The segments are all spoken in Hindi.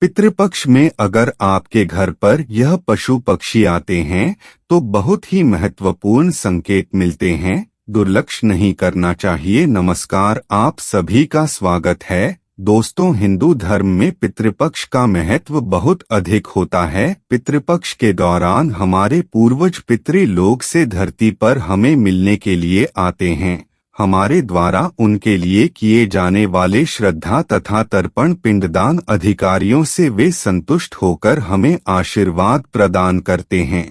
पितृपक्ष में अगर आपके घर पर यह पशु पक्षी आते हैं तो बहुत ही महत्वपूर्ण संकेत मिलते हैं। दुर्लक्ष्य नहीं करना चाहिए। नमस्कार, आप सभी का स्वागत है। दोस्तों, हिंदू धर्म में पितृपक्ष का महत्व बहुत अधिक होता है। पितृपक्ष के दौरान हमारे पूर्वज पितृलोक से धरती पर हमें मिलने के लिए आते हैं। हमारे द्वारा उनके लिए किए जाने वाले श्रद्धा तथा तर्पण पिंडदान अधिकारियों से वे संतुष्ट होकर हमें आशीर्वाद प्रदान करते हैं।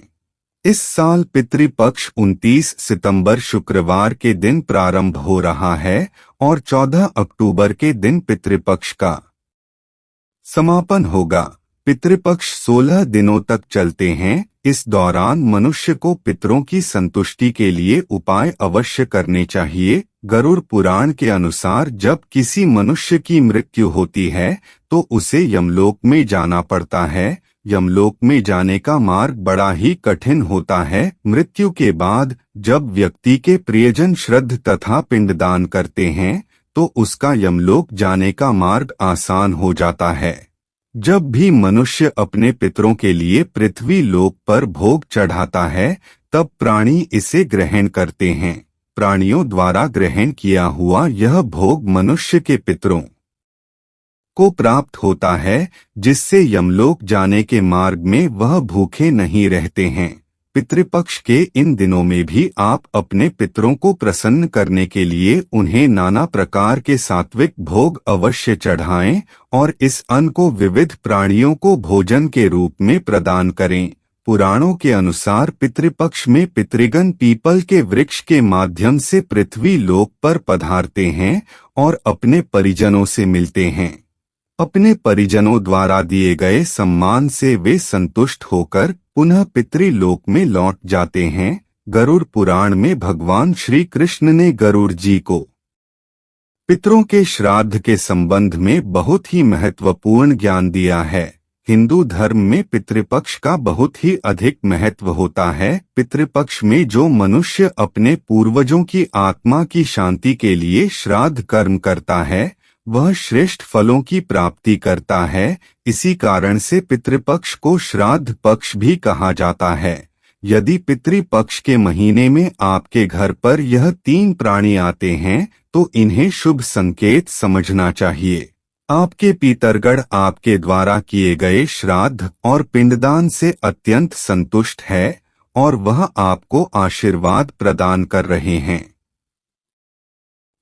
इस साल पितृपक्ष 29 सितंबर शुक्रवार के दिन प्रारंभ हो रहा है और 14 अक्टूबर के दिन पितृपक्ष का समापन होगा। पितृपक्ष 16 दिनों तक चलते हैं। इस दौरान मनुष्य को पितरों की संतुष्टि के लिए उपाय अवश्य करने चाहिए। गरुड़ पुराण के अनुसार जब किसी मनुष्य की मृत्यु होती है तो उसे यमलोक में जाना पड़ता है। यमलोक में जाने का मार्ग बड़ा ही कठिन होता है। मृत्यु के बाद जब व्यक्ति के प्रियजन श्राद्ध तथा पिंडदान करते हैं तो उसका यमलोक जाने का मार्ग आसान हो जाता है। जब भी मनुष्य अपने पितरों के लिए पृथ्वी लोक पर भोग चढ़ाता है तब प्राणी इसे ग्रहण करते हैं। प्राणियों द्वारा ग्रहण किया हुआ यह भोग मनुष्य के पितरों को प्राप्त होता है, जिससे यमलोक जाने के मार्ग में वह भूखे नहीं रहते हैं। पितृपक्ष के इन दिनों में भी आप अपने पितरों को प्रसन्न करने के लिए उन्हें नाना प्रकार के सात्विक भोग अवश्य चढ़ाएं और इस अन्न को विविध प्राणियों को भोजन के रूप में प्रदान करें। पुराणों के अनुसार पितृपक्ष में पितृगण पीपल के वृक्ष के माध्यम से पृथ्वी लोक पर पधारते हैं और अपने परिजनों से मिलते हैं। अपने परिजनों द्वारा दिए गए सम्मान से वे संतुष्ट होकर पुनः पितृलोक में लौट जाते हैं। गरुड़ पुराण में भगवान श्री कृष्ण ने गरुड़ जी को पितरों के श्राद्ध के संबंध में बहुत ही महत्वपूर्ण ज्ञान दिया है। हिंदू धर्म में पितृपक्ष का बहुत ही अधिक महत्व होता है। पितृपक्ष में जो मनुष्य अपने पूर्वजों की आत्मा की शांति के लिए श्राद्ध कर्म करता है वह श्रेष्ठ फलों की प्राप्ति करता है। इसी कारण से पितृपक्ष को श्राद्ध पक्ष भी कहा जाता है। यदि पितृपक्ष के महीने में आपके घर पर यह 3 प्राणी आते हैं तो इन्हें शुभ संकेत समझना चाहिए। आपके पितरगण आपके द्वारा किए गए श्राद्ध और पिंडदान से अत्यंत संतुष्ट है और वह आपको आशीर्वाद प्रदान कर रहे हैं।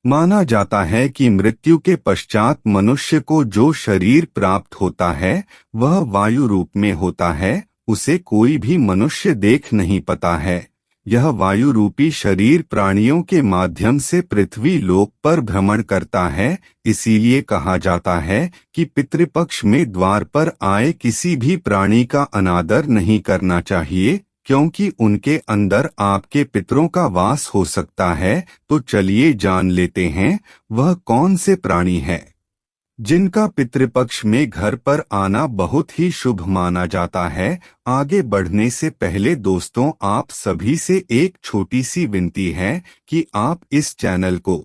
माना जाता है कि मृत्यु के पश्चात मनुष्य को जो शरीर प्राप्त होता है वह वायु रूप में होता है। उसे कोई भी मनुष्य देख नहीं पाता है। यह वायु रूपी शरीर प्राणियों के माध्यम से पृथ्वी लोक पर भ्रमण करता है। इसीलिए कहा जाता है कि पितृपक्ष में द्वार पर आए किसी भी प्राणी का अनादर नहीं करना चाहिए, क्योंकि उनके अंदर आपके पितरों का वास हो सकता है। तो चलिए जान लेते हैं वह कौन से प्राणी है जिनका पितृपक्ष में घर पर आना बहुत ही शुभ माना जाता है। आगे बढ़ने से पहले दोस्तों, आप सभी से एक छोटी सी विनती है कि आप इस चैनल को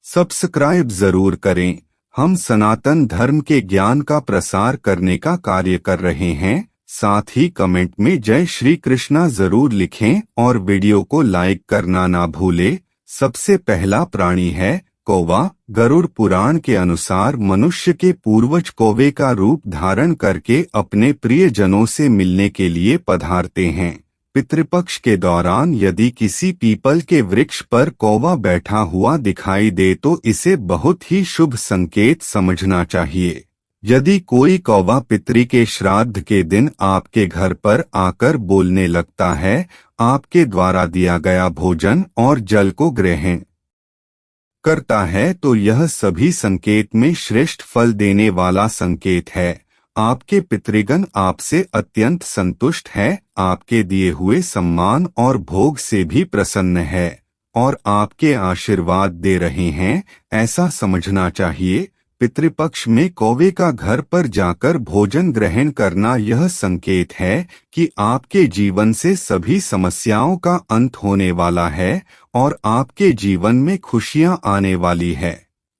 सब्सक्राइब जरूर करें। हम सनातन धर्म के ज्ञान का प्रसार करने का कार्य कर रहे हैं। साथ ही कमेंट में जय श्री कृष्णा जरूर लिखें और वीडियो को लाइक करना ना भूलें। सबसे पहला प्राणी है कौवा। गरुड़ पुराण के अनुसार मनुष्य के पूर्वज कौवे का रूप धारण करके अपने प्रियजनों से मिलने के लिए पधारते हैं। पितृपक्ष के दौरान यदि किसी पीपल के वृक्ष पर कौवा बैठा हुआ दिखाई दे तो इसे बहुत ही शुभ संकेत समझना चाहिए। यदि कोई कौवा पितरी के श्राद्ध के दिन आपके घर पर आकर बोलने लगता है, आपके द्वारा दिया गया भोजन और जल को ग्रहण करता है, तो यह सभी संकेत में श्रेष्ठ फल देने वाला संकेत है। आपके पितृगण आपसे अत्यंत संतुष्ट है, आपके दिए हुए सम्मान और भोग से भी प्रसन्न है और आपके आशीर्वाद दे रहे हैं, ऐसा समझना चाहिए। पितृपक्ष में कौवे का घर पर जाकर भोजन ग्रहण करना यह संकेत है कि आपके जीवन से सभी समस्याओं का अंत होने वाला है और आपके जीवन में खुशियां आने वाली है।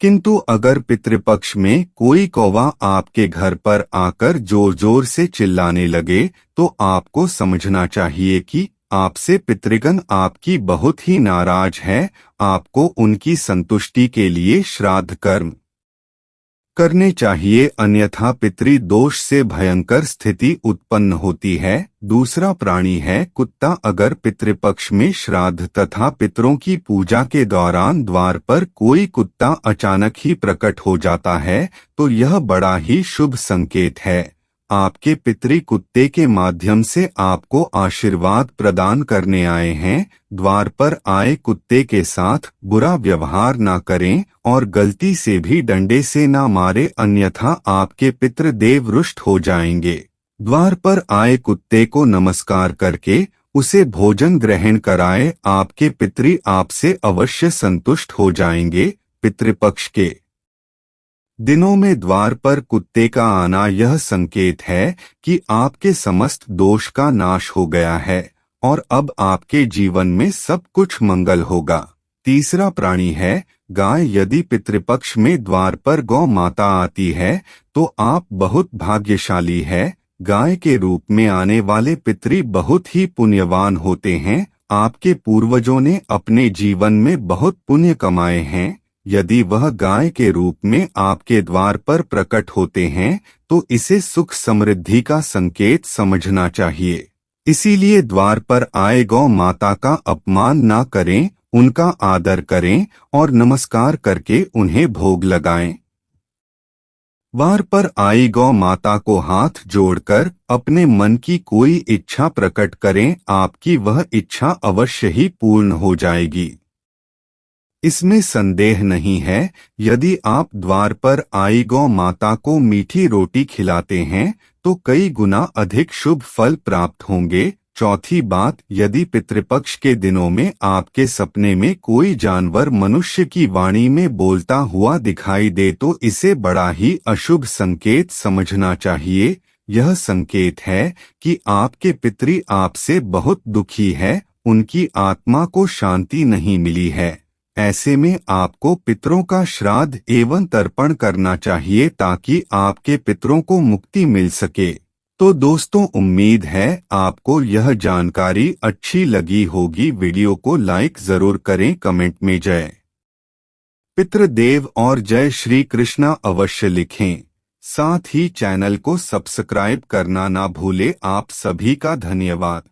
किंतु अगर पितृपक्ष में कोई कौवा आपके घर पर आकर जोर जोर से चिल्लाने लगे तो आपको समझना चाहिए कि आपसे पितृगण आपकी बहुत ही नाराज है। आपको उनकी संतुष्टि के लिए श्राद्ध कर्म करने चाहिए, अन्यथा पितृ दोष से भयंकर स्थिति उत्पन्न होती है। दूसरा प्राणी है कुत्ता। अगर पितृपक्ष में श्राद्ध तथा पितरों की पूजा के दौरान द्वार पर कोई कुत्ता अचानक ही प्रकट हो जाता है तो यह बड़ा ही शुभ संकेत है। आपके पितृ कुत्ते के माध्यम से आपको आशीर्वाद प्रदान करने आए हैं। द्वार पर आए कुत्ते के साथ बुरा व्यवहार ना करें और गलती से भी डंडे से ना मारे, अन्यथा आपके पितृदेव रुष्ट हो जाएंगे। द्वार पर आए कुत्ते को नमस्कार करके उसे भोजन ग्रहण कराए, आपके पितृ आपसे अवश्य संतुष्ट हो जाएंगे। पितृपक्ष के दिनों में द्वार पर कुत्ते का आना यह संकेत है कि आपके समस्त दोष का नाश हो गया है और अब आपके जीवन में सब कुछ मंगल होगा। तीसरा प्राणी है गाय। यदि पितृपक्ष में द्वार पर गौ माता आती है तो आप बहुत भाग्यशाली है। गाय के रूप में आने वाले पितृ बहुत ही पुण्यवान होते हैं। आपके पूर्वजों ने अपने जीवन में बहुत पुण्य कमाए हैं। यदि वह गाय के रूप में आपके द्वार पर प्रकट होते हैं तो इसे सुख समृद्धि का संकेत समझना चाहिए। इसीलिए द्वार पर आए गौ माता का अपमान ना करें, उनका आदर करें और नमस्कार करके उन्हें भोग लगाएं। द्वार पर आई गौ माता को हाथ जोड़कर अपने मन की कोई इच्छा प्रकट करें, आपकी वह इच्छा अवश्य ही पूर्ण हो जाएगी, इसमें संदेह नहीं है। यदि आप द्वार पर आई गौ माता को मीठी रोटी खिलाते हैं तो कई गुना अधिक शुभ फल प्राप्त होंगे। चौथी बात, यदि पितृपक्ष के दिनों में आपके सपने में कोई जानवर मनुष्य की वाणी में बोलता हुआ दिखाई दे तो इसे बड़ा ही अशुभ संकेत समझना चाहिए। यह संकेत है कि आपके पितृ आपसे बहुत दुखी है, उनकी आत्मा को शांति नहीं मिली है। ऐसे में आपको पितरों का श्राद्ध एवं तर्पण करना चाहिए ताकि आपके पितरों को मुक्ति मिल सके। तो दोस्तों, उम्मीद है आपको यह जानकारी अच्छी लगी होगी। वीडियो को लाइक जरूर करें, कमेंट में जय पितृदेव और जय श्री कृष्णा अवश्य लिखें। साथ ही चैनल को सब्सक्राइब करना ना भूले। आप सभी का धन्यवाद।